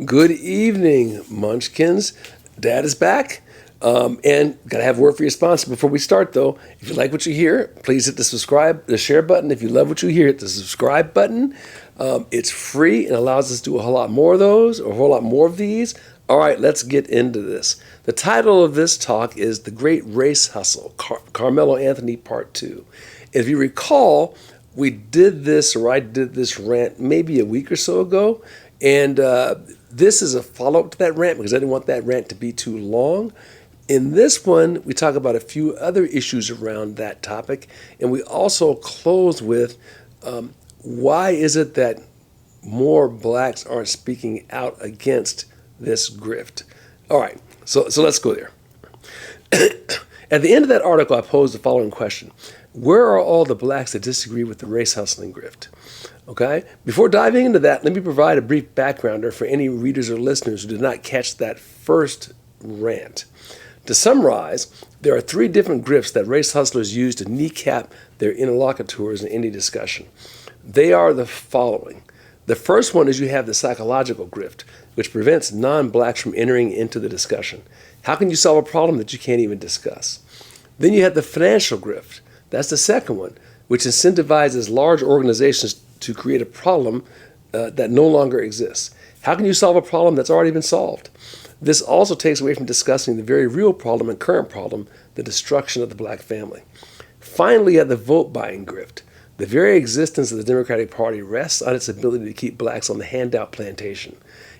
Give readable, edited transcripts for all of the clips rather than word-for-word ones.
Good evening, Munchkins. Dad is back. And gotta have a word for your sponsor before we start, though. If you like what you hear, please hit the share button. If you love what you hear, hit the subscribe button. It's free and allows us to do a whole lot more of those, or a whole lot more of these. All right, let's get into this. The title of this talk is The Great Race Hustle, Karmelo Anthony Part 2. If you recall, I did this rant maybe a week or so ago, and this is a follow-up to that rant because I didn't want that rant to be too long. In this one, we talk about a few other issues around that topic, and we also close with why is it that more blacks aren't speaking out against this grift. All right, so let's go there. At the end of that article, I posed the following question. Where are all the blacks that disagree with the race hustling grift? Okay? Before diving into that, let me provide a brief backgrounder for any readers or listeners who did not catch that first rant. To summarize, there are three different grifts that race hustlers use to kneecap their interlocutors in any discussion. They are the following. The first one is you have the psychological grift, which prevents non-blacks from entering into the discussion. How can you solve a problem that you can't even discuss? Then you have the financial grift. That's the second one, which incentivizes large organizations to create a problem that no longer exists. How can you solve a problem that's already been solved? This also takes away from discussing the very real problem and current problem, the destruction of the black family. Finally, you have the vote-buying grift. The very existence of the Democratic Party rests on its ability to keep blacks on the handout plantation.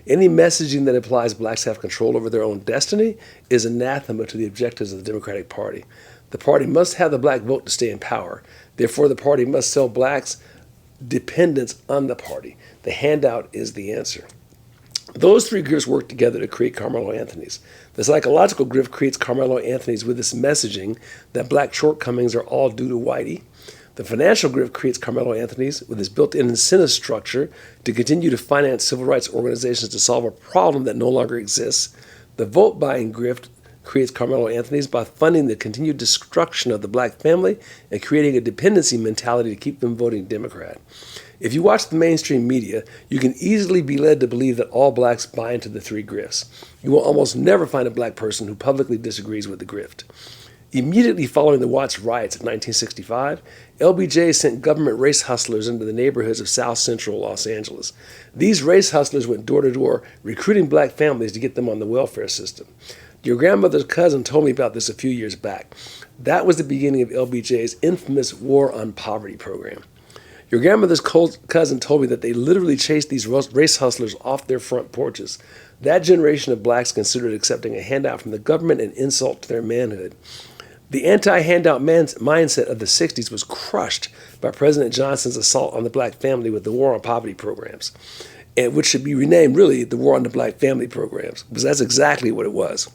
Any messaging that implies blacks have control over their own destiny is anathema to the objectives of the Democratic Party. The party must have the black vote to stay in power. Therefore, the party must sell blacks' dependence on the party. The handout is the answer. Those three grifts work together to create Karmelo Anthony's. The psychological grift creates Karmelo Anthony's with this messaging that black shortcomings are all due to whitey. The financial grift creates Karmelo Anthony's with his built-in incentive structure to continue to finance civil rights organizations to solve a problem that no longer exists. The vote-buying grift creates Karmelo Anthony's by funding the continued destruction of the black family and creating a dependency mentality to keep them voting Democrat. If you watch the mainstream media, you can easily be led to believe that all blacks buy into the three grifts. You will almost never find a black person who publicly disagrees with the grift. Immediately following the Watts riots of 1965, LBJ sent government race hustlers into the neighborhoods of South Central Los Angeles. These race hustlers went door to door, recruiting black families to get them on the welfare system. Your grandmother's cousin told me about this a few years back. That was the beginning of LBJ's infamous War on Poverty program. Your grandmother's cousin told me that they literally chased these race hustlers off their front porches. That generation of blacks considered accepting a handout from the government an insult to their manhood. The anti-handout mindset of the 60s was crushed by President Johnson's assault on the black family with the War on Poverty programs, and which should be renamed really the War on the Black Family programs, because that's exactly what it was.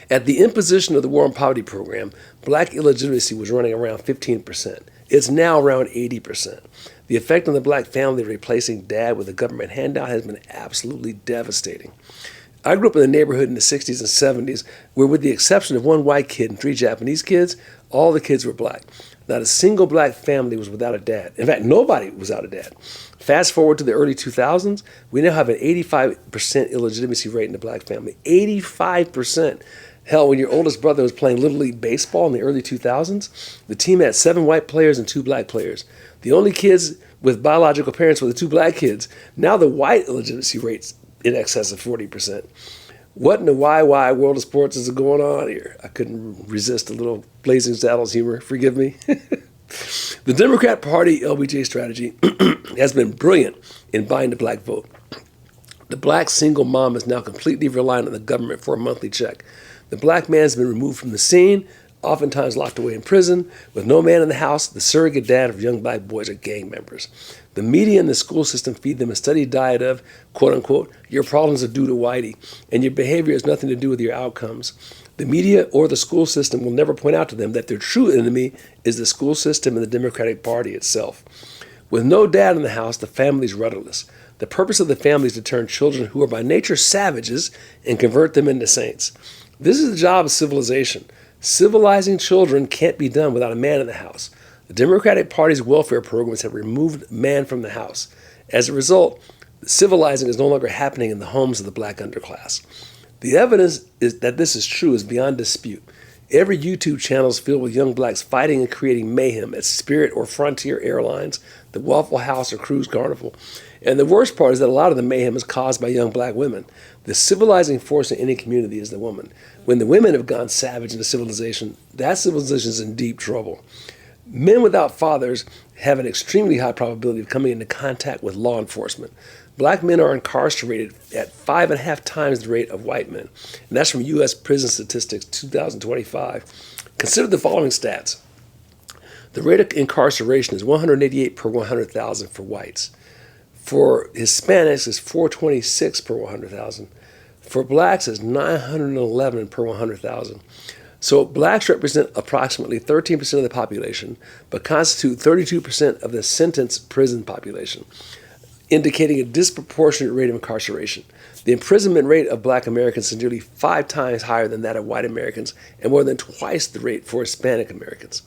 At the imposition of the War on Poverty program, black illegitimacy was running around 15%. It's now around 80%. The effect on the black family of replacing dad with a government handout has been absolutely devastating. I grew up in a neighborhood in the 60s and 70s where, with the exception of one white kid and three Japanese kids, all the kids were black. Not a single black family was without a dad. In fact, nobody was without a dad. Fast forward to the early 2000s, we now have an 85% illegitimacy rate in the black family. 85%. Hell, when your oldest brother was playing Little League Baseball in the early 2000s, the team had 7 white players and 2 black players. The only kids with biological parents were the 2 black kids. Now the white illegitimacy rate's in excess of 40%. What in the why world of sports is going on here? I couldn't resist a little Blazing Saddles humor. Forgive me. The Democrat Party LBJ strategy has been brilliant in buying the black vote. The black single mom is now completely reliant on the government for a monthly check. The black man has been removed from the scene, oftentimes locked away in prison. With no man in the house, the surrogate dad of young black boys are gang members. The media and the school system feed them a steady diet of, quote unquote, your problems are due to whitey, and your behavior has nothing to do with your outcomes. The media or the school system will never point out to them that their true enemy is the school system and the Democratic Party itself. With no dad in the house, the family is rudderless. The purpose of the family is to turn children who are by nature savages and convert them into saints. This is the job of civilization. Civilizing children can't be done without a man in the house. The Democratic Party's welfare programs have removed man from the house. As a result, Civilizing is no longer happening in the homes of the black underclass. The evidence is that this is true is beyond dispute. Every YouTube channel is filled with young blacks fighting and creating mayhem at Spirit or Frontier Airlines, the Waffle House or Cruise Carnival. And the worst part is that a lot of the mayhem is caused by young black women. The civilizing force in any community is the woman. When the women have gone savage into civilization, that civilization is in deep trouble. Men without fathers have an extremely high probability of coming into contact with law enforcement. Black men are incarcerated at 5.5 times the rate of white men. And that's from U.S. Prison Statistics 2025. Consider the following stats. The rate of incarceration is 188 per 100,000 for whites. For Hispanics, it's 426 per 100,000. For blacks, it's 911 per 100,000. So blacks represent approximately 13% of the population, but constitute 32% of the sentenced prison population, indicating a disproportionate rate of incarceration. The imprisonment rate of black Americans is nearly 5 times higher than that of white Americans and more than twice the rate for Hispanic Americans.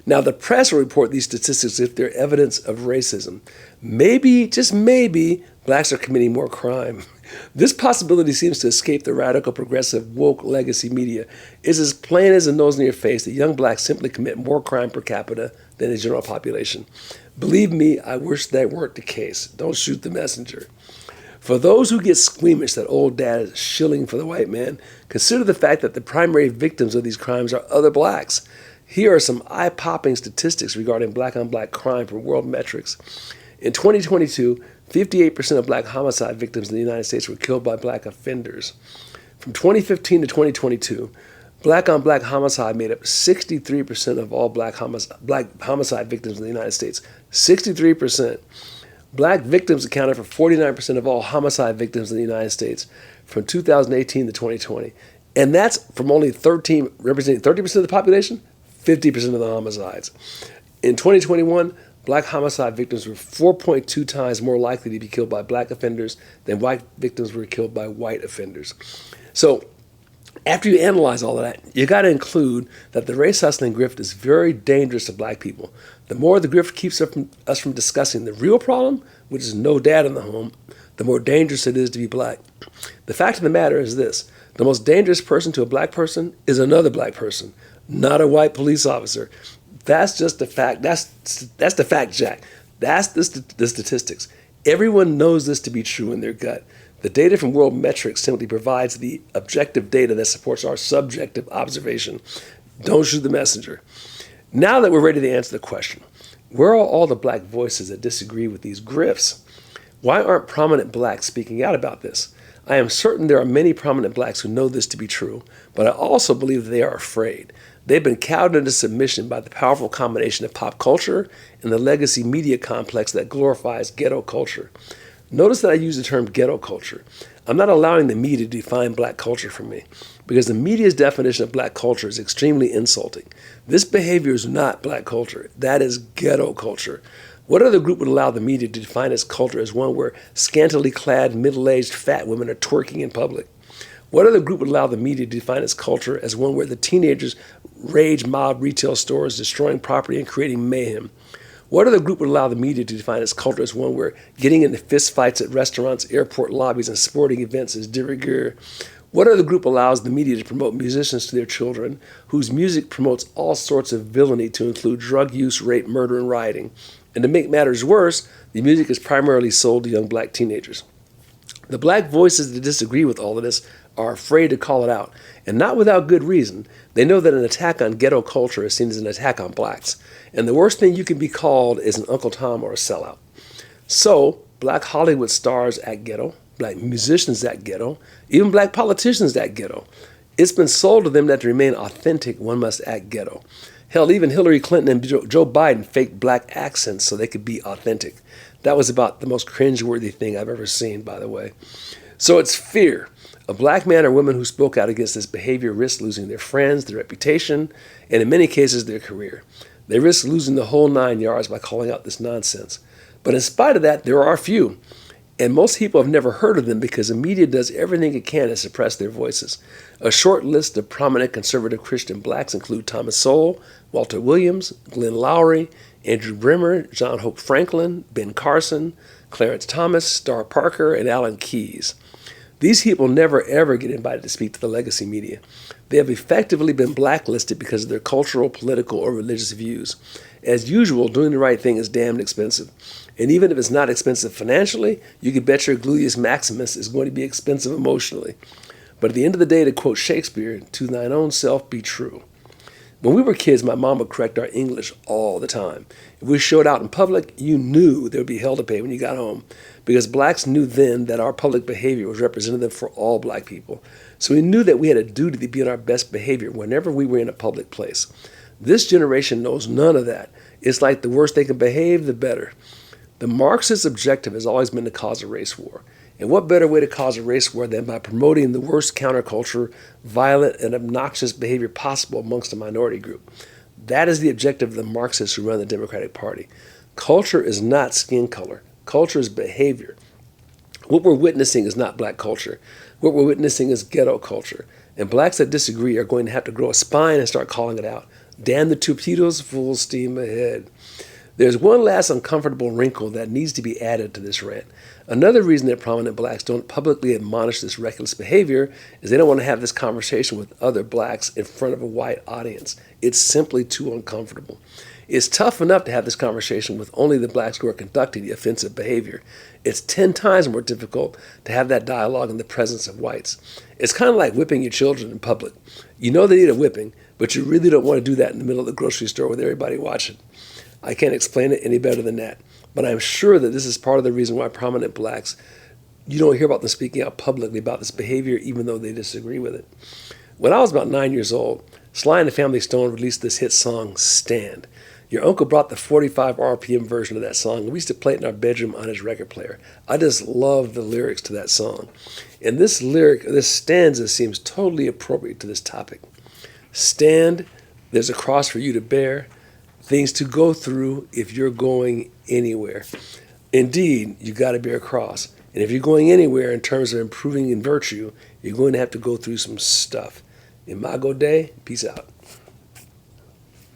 Now, the press will report these statistics if they're evidence of racism. Maybe, just maybe, blacks are committing more crime. This possibility seems to escape the radical, progressive, woke legacy media. It's as plain as the nose in your face that young blacks simply commit more crime per capita than the general population. Believe me, I wish that weren't the case. Don't shoot the messenger. For those who get squeamish that old dad is shilling for the white man, consider the fact that the primary victims of these crimes are other blacks. Here are some eye-popping statistics regarding black-on-black crime from World Metrics. In 2022, 58% of black homicide victims in the United States were killed by black offenders. From 2015 to 2022, black-on-black homicide made up 63% of all black homicide victims in the United States. 63%. Black victims accounted for 49% of all homicide victims in the United States from 2018 to 2020. And that's from only representing 30% of the population, 50% of the homicides. In 2021, black homicide victims were 4.2 times more likely to be killed by black offenders than white victims were killed by white offenders. So after you analyze all of that, you got to include that the race hustling grift is very dangerous to black people. The more the grift keeps us from discussing the real problem, which is no dad in the home, the more dangerous it is to be black. The fact of the matter is this: the most dangerous person to a black person is another black person, not a white police officer. That's just the fact. That's the fact, Jack. That's the statistics. Everyone knows this to be true in their gut. The data from World Metrics simply provides the objective data that supports our subjective observation. Don't shoot the messenger. Now that we're ready to answer the question, where are all the black voices that disagree with these grifts? Why aren't prominent blacks speaking out about this? I am certain there are many prominent blacks who know this to be true, but I also believe that they are afraid. They've been cowed into submission by the powerful combination of pop culture and the legacy media complex that glorifies ghetto culture. Notice that I use the term ghetto culture. I'm not allowing the media to define black culture for me, because the media's definition of black culture is extremely insulting. This behavior is not black culture. That is ghetto culture. What other group would allow the media to define its culture as one where scantily clad, middle-aged fat women are twerking in public? What other group would allow the media to define its culture as one where the teenagers rage mob retail stores, destroying property and creating mayhem? What other group would allow the media to define its culture as one where getting into fist fights at restaurants, airport lobbies, and sporting events is de rigueur? What other group allows the media to promote musicians to their children, whose music promotes all sorts of villainy to include drug use, rape, murder, and rioting? And to make matters worse, the music is primarily sold to young black teenagers. The black voices that disagree with all of this are afraid to call it out, and not without good reason. They know that an attack on ghetto culture is seen as an attack on blacks, and the worst thing you can be called is an Uncle Tom or a sellout. So, black Hollywood stars act ghetto, black musicians act ghetto, even black politicians act ghetto. It's been sold to them that to remain authentic, one must act ghetto. Hell, even Hillary Clinton and Joe Biden faked black accents so they could be authentic. That was about the most cringeworthy thing I've ever seen, by the way. So it's fear. A black man or woman who spoke out against this behavior risks losing their friends, their reputation, and in many cases, their career. They risk losing the whole 9 yards by calling out this nonsense. But in spite of that, there are few. And most people have never heard of them because the media does everything it can to suppress their voices. A short list of prominent conservative Christian blacks include Thomas Sowell, Walter Williams, Glenn Lowry, Andrew Bremer, John Hope Franklin, Ben Carson, Clarence Thomas, Star Parker, and Alan Keyes. These people never ever get invited to speak to the legacy media. They have effectively been blacklisted because of their cultural, political, or religious views. As usual, doing the right thing is damned expensive. And even if it's not expensive financially, you can bet your gluteus maximus is going to be expensive emotionally. But at the end of the day, to quote Shakespeare, to thine own self be true. When we were kids, my mom would correct our English all the time. If we showed out in public, you knew there would be hell to pay when you got home, because blacks knew then that our public behavior was representative for all black people. So we knew that we had a duty to be on our best behavior whenever we were in a public place. This generation knows none of that. It's like the worse they can behave, the better. The Marxist objective has always been to cause a race war. And what better way to cause a race war than by promoting the worst counterculture, violent, and obnoxious behavior possible amongst a minority group? That is the objective of the Marxists who run the Democratic Party. Culture is not skin color. Culture is behavior. What we're witnessing is not black culture. What we're witnessing is ghetto culture. And blacks that disagree are going to have to grow a spine and start calling it out. Damn the torpedoes, full steam ahead. There's one last uncomfortable wrinkle that needs to be added to this rant. Another reason that prominent blacks don't publicly admonish this reckless behavior is they don't want to have this conversation with other blacks in front of a white audience. It's simply too uncomfortable. It's tough enough to have this conversation with only the blacks who are conducting the offensive behavior. It's 10 times more difficult to have that dialogue in the presence of whites. It's kind of like whipping your children in public. You know they need a whipping, but you really don't want to do that in the middle of the grocery store with everybody watching. I can't explain it any better than that. But I'm sure that this is part of the reason why prominent blacks, you don't hear about them speaking out publicly about this behavior, even though they disagree with it. When I was about 9 years old, Sly and the Family Stone released this hit song, Stand. Your uncle brought the 45 RPM version of that song, and we used to play it in our bedroom on his record player. I just love the lyrics to that song. And this stanza seems totally appropriate to this topic. Stand, there's a cross for you to bear, things to go through if you're going anywhere. Indeed, you got to bear a cross. And if you're going anywhere in terms of improving in virtue, you're going to have to go through some stuff. Imago Dei, peace out.